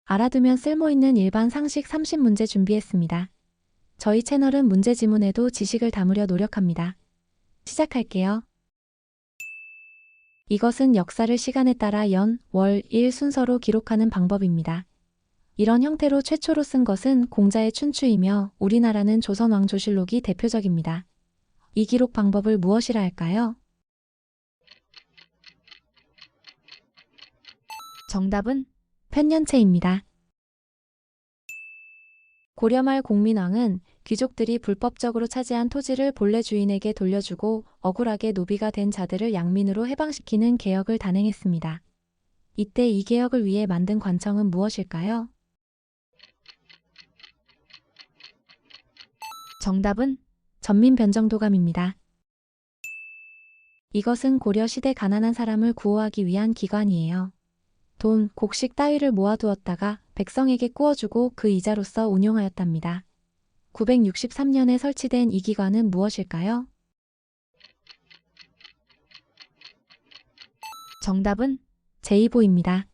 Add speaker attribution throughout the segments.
Speaker 1: 알아두면 쓸모있는 일반 상식 30문제 준비했습니다. 저희 채널은 문제 지문에도 지식을 담으려 노력합니다. 시작할게요. 이것은 역사를 시간에 따라 연, 월, 일 순서로 기록하는 방법입니다. 이런 형태로 최초로 쓴 것은 공자의 춘추이며 우리나라는 조선왕조실록이 대표적입니다. 이 기록 방법을 무엇이라 할까요? 정답은 편년체입니다. 고려 말 공민왕은 귀족들이 불법적으로 차지한 토지를 본래 주인에게 돌려주고 억울하게 노비가 된 자들을 양민으로 해방시키는 개혁을 단행했습니다. 이때 이 개혁을 위해 만든 관청은 무엇일까요? 정답은 전민변정도감입니다. 이것은 고려 시대 가난한 사람을 구호하기 위한 기관이에요. 돈, 곡식 따위를 모아두었다가 백성에게 꾸어주고 그 이자로서 운용하였답니다. 963년에 설치된 이 기관은 무엇일까요? 정답은 제이보입니다.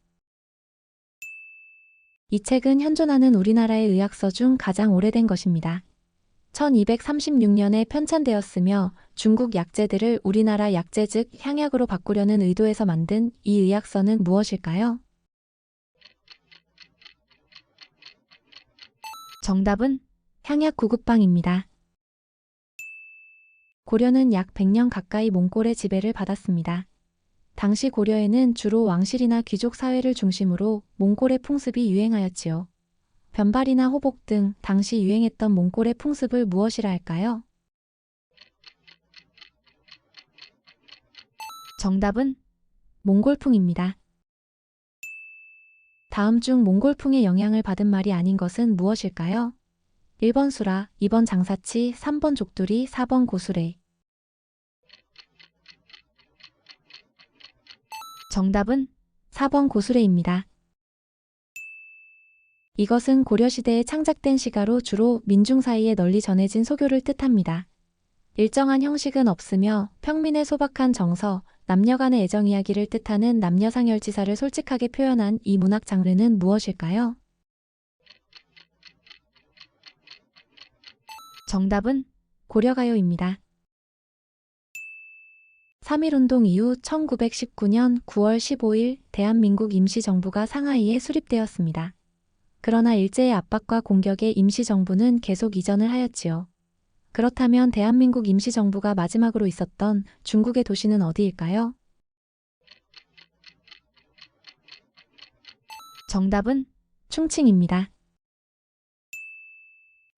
Speaker 1: 이 책은 현존하는 우리나라의 의학서 중 가장 오래된 것입니다. 1236년에 편찬되었으며 중국 약재들을 우리나라 약재 즉 향약으로 바꾸려는 의도에서 만든 이 의학서는 무엇일까요? 정답은 향약구급방입니다. 고려는 약 100년 가까이 몽골의 지배를 받았습니다. 당시 고려에는 주로 왕실이나 귀족 사회를 중심으로 몽골의 풍습이 유행하였지요. 변발이나 호복 등 당시 유행했던 몽골의 풍습을 무엇이라 할까요? 정답은 몽골풍입니다. 다음 중 몽골풍의 영향을 받은 말이 아닌 것은 무엇일까요? 1번 수라, 2번 장사치, 3번 족두리, 4번 고수레. 정답은 4번 고수레입니다. 이것은 고려시대에 창작된 시가로 주로 민중 사이에 널리 전해진 소교를 뜻합니다. 일정한 형식은 없으며 평민의 소박한 정서, 남녀 간의 애정 이야기를 뜻하는 남녀상열지사를 솔직하게 표현한 이 문학 장르는 무엇일까요? 정답은 고려가요입니다. 3.1운동 이후 1919년 9월 15일 대한민국 임시정부가 상하이에 수립되었습니다. 그러나 일제의 압박과 공격에 임시정부는 계속 이전을 하였지요. 그렇다면 대한민국 임시정부가 마지막으로 있었던 중국의 도시는 어디일까요? 정답은 충칭입니다.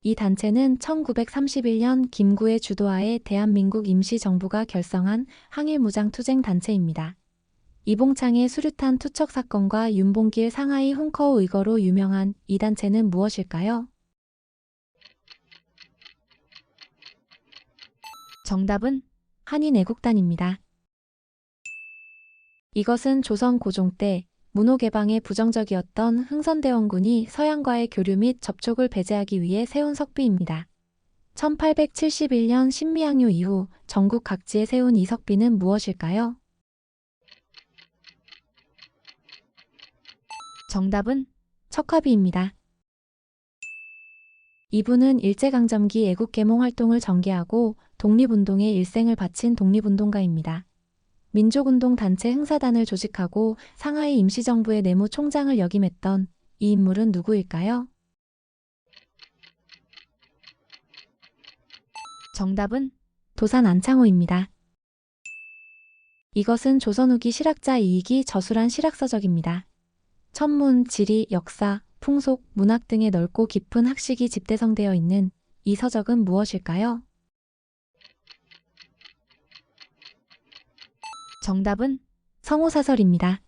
Speaker 1: 이 단체는 1931년 김구의 주도하에 대한민국 임시정부가 결성한 항일무장투쟁 단체입니다. 이봉창의 수류탄 투척 사건과 윤봉길 상하이 훈커우 의거로 유명한 이 단체는 무엇일까요? 정답은 한인애국단입니다. 이것은 조선 고종 때 문호 개방에 부정적이었던 흥선대원군이 서양과의 교류 및 접촉을 배제하기 위해 세운 석비입니다. 1871년 신미항요 이후 전국 각지에 세운 이 석비는 무엇일까요? 정답은 척화비입니다. 이분은 일제강점기 애국계몽 활동을 전개하고 독립운동에 일생을 바친 독립운동가입니다. 민족운동 단체 흥사단을 조직하고 상하이 임시정부의 내무총장을 역임했던 이 인물은 누구일까요? 정답은 도산 안창호입니다. 이것은 조선 후기 실학자 이익이 저술한 실학서적입니다. 천문, 지리, 역사, 풍속, 문학 등의 넓고 깊은 학식이 집대성되어 있는 이 서적은 무엇일까요? 정답은 성호사설입니다.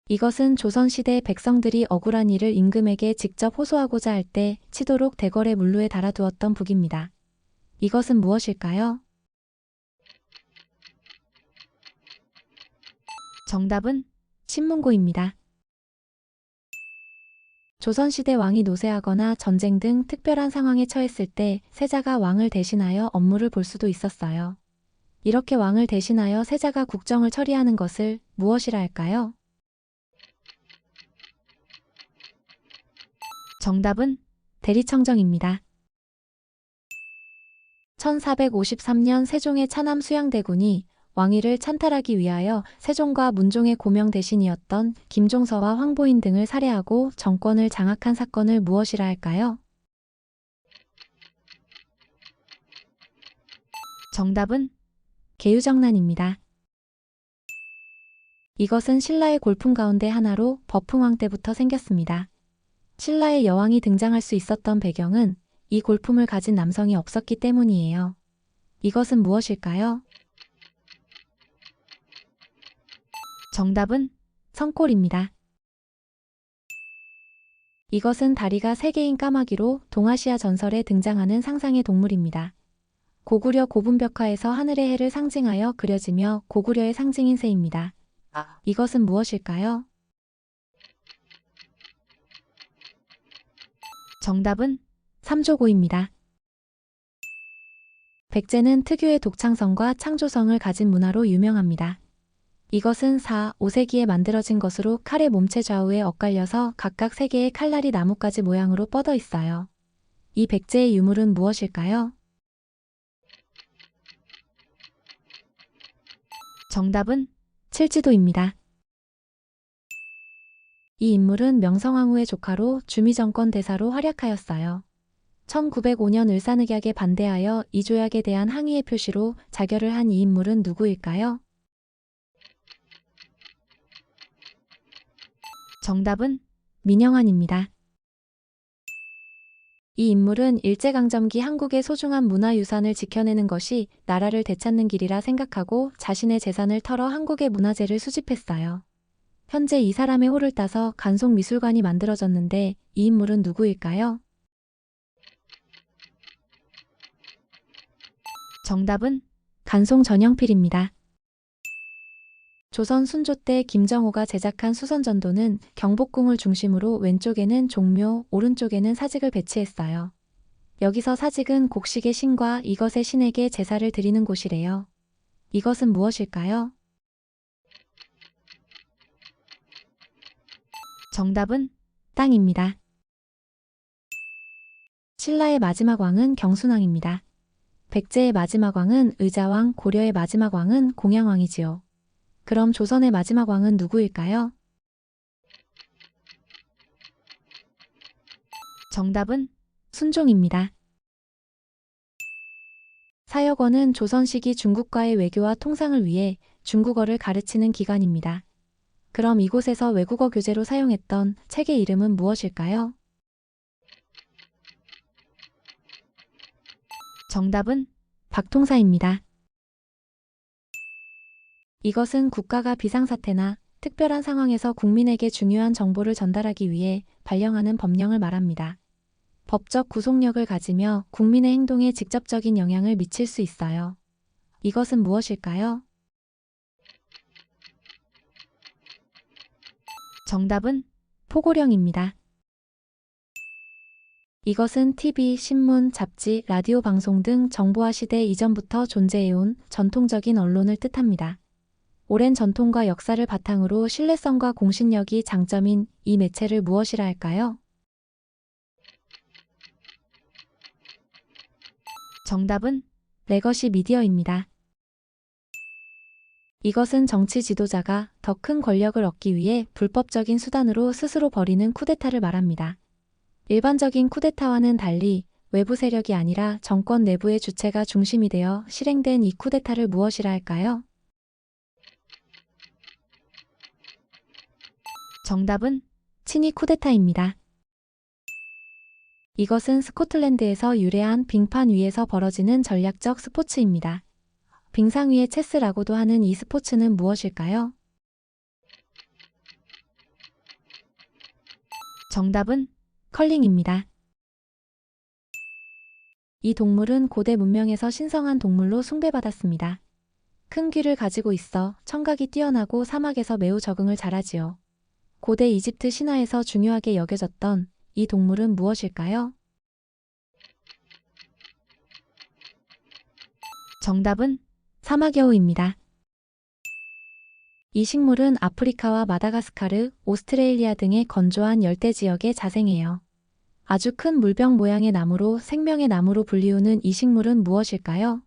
Speaker 1: 이것은 조선시대 백성들이 억울한 일을 임금에게 직접 호소하고자 할 때 치도록 대궐의 문루에 달아두었던 북입니다. 이것은 무엇일까요? 정답은 신문고입니다. 조선시대 왕이 노쇠하거나 전쟁 등 특별한 상황에 처했을 때 세자가 왕을 대신하여 업무를 볼 수도 있었어요. 이렇게 왕을 대신하여 세자가 국정을 처리하는 것을 무엇이라 할까요? 정답은 대리청정입니다. 1453년 세종의 차남 수양대군이 왕위를 찬탈하기 위하여 세종과 문종의 고명 대신이었던 김종서와 황보인 등을 살해하고 정권을 장악한 사건을 무엇이라 할까요? 정답은 계유정난입니다. 이것은 신라의 골품 가운데 하나로 버풍왕 때부터 생겼습니다. 신라의 여왕이 등장할 수 있었던 배경은 이 골품을 가진 남성이 없었기 때문이에요. 이것은 무엇일까요? 정답은 성골입니다. 이것은 다리가 3개인 까마귀로 동아시아 전설에 등장하는 상상의 동물입니다. 고구려 고분벽화에서 하늘의 해를 상징하여 그려지며 고구려의 상징인 새입니다. 이것은 무엇일까요? 정답은 삼조고입니다. 백제는 특유의 독창성과 창조성을 가진 문화로 유명합니다. 이것은 4, 5세기에 만들어진 것으로 칼의 몸체 좌우에 엇갈려서 각각 3개의 칼날이 나뭇가지 모양으로 뻗어 있어요. 이 백제의 유물은 무엇일까요? 정답은 칠지도입니다. 이 인물은 명성황후의 조카로 주미정권 대사로 활약하였어요. 1905년 을사늑약에 반대하여 이조약에 대한 항의의 표시로 자결을 한 이 인물은 누구일까요? 정답은 민영환입니다. 이 인물은 일제강점기 한국의 소중한 문화유산을 지켜내는 것이 나라를 되찾는 길이라 생각하고 자신의 재산을 털어 한국의 문화재를 수집했어요. 현재 이 사람의 호를 따서 간송미술관이 만들어졌는데 이 인물은 누구일까요? 정답은 간송전영필입니다. 조선 순조 때 김정호가 제작한 수선전도는 경복궁을 중심으로 왼쪽에는 종묘, 오른쪽에는 사직을 배치했어요. 여기서 사직은 곡식의 신과 이것의 신에게 제사를 드리는 곳이래요. 이것은 무엇일까요? 정답은 땅입니다. 신라의 마지막 왕은 경순왕입니다. 백제의 마지막 왕은 의자왕, 고려의 마지막 왕은 공양왕이지요. 그럼 조선의 마지막 왕은 누구일까요? 정답은 순종입니다. 사역원은 조선 시기 중국과의 외교와 통상을 위해 중국어를 가르치는 기관입니다. 그럼 이곳에서 외국어 교재로 사용했던 책의 이름은 무엇일까요? 정답은 박통사입니다. 이것은 국가가 비상사태나 특별한 상황에서 국민에게 중요한 정보를 전달하기 위해 발령하는 법령을 말합니다. 법적 구속력을 가지며 국민의 행동에 직접적인 영향을 미칠 수 있어요. 이것은 무엇일까요? 정답은 포고령입니다. 이것은 TV, 신문, 잡지, 라디오 방송 등 정보화 시대 이전부터 존재해온 전통적인 언론을 뜻합니다. 오랜 전통과 역사를 바탕으로 신뢰성과 공신력이 장점인 이 매체를 무엇이라 할까요? 정답은 레거시 미디어입니다. 이것은 정치 지도자가 더 큰 권력을 얻기 위해 불법적인 수단으로 스스로 벌이는 쿠데타를 말합니다. 일반적인 쿠데타와는 달리 외부 세력이 아니라 정권 내부의 주체가 중심이 되어 실행된 이 쿠데타를 무엇이라 할까요? 정답은 친위 쿠데타입니다. 이것은 스코틀랜드에서 유래한 빙판 위에서 벌어지는 전략적 스포츠입니다. 빙상 위의 체스라고도 하는 이 스포츠는 무엇일까요? 정답은 컬링입니다. 이 동물은 고대 문명에서 신성한 동물로 숭배받았습니다. 큰 귀를 가지고 있어 청각이 뛰어나고 사막에서 매우 적응을 잘하지요. 고대 이집트 신화에서 중요하게 여겨졌던 이 동물은 무엇일까요? 정답은 사막여우입니다. 이 식물은 아프리카와 마다가스카르, 오스트레일리아 등의 건조한 열대 지역에 자생해요. 아주 큰 물병 모양의 나무로 생명의 나무로 불리우는 이 식물은 무엇일까요?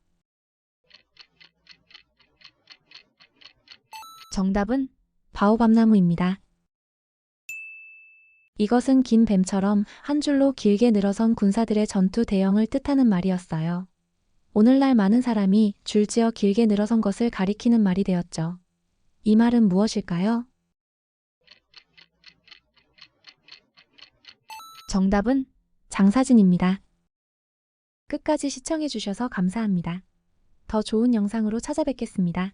Speaker 1: 정답은 바오밥나무입니다. 이것은 긴 뱀처럼 한 줄로 길게 늘어선 군사들의 전투 대형을 뜻하는 말이었어요. 오늘날 많은 사람이 줄지어 길게 늘어선 것을 가리키는 말이 되었죠. 이 말은 무엇일까요? 정답은 장사진입니다. 끝까지 시청해주셔서 감사합니다. 더 좋은 영상으로 찾아뵙겠습니다.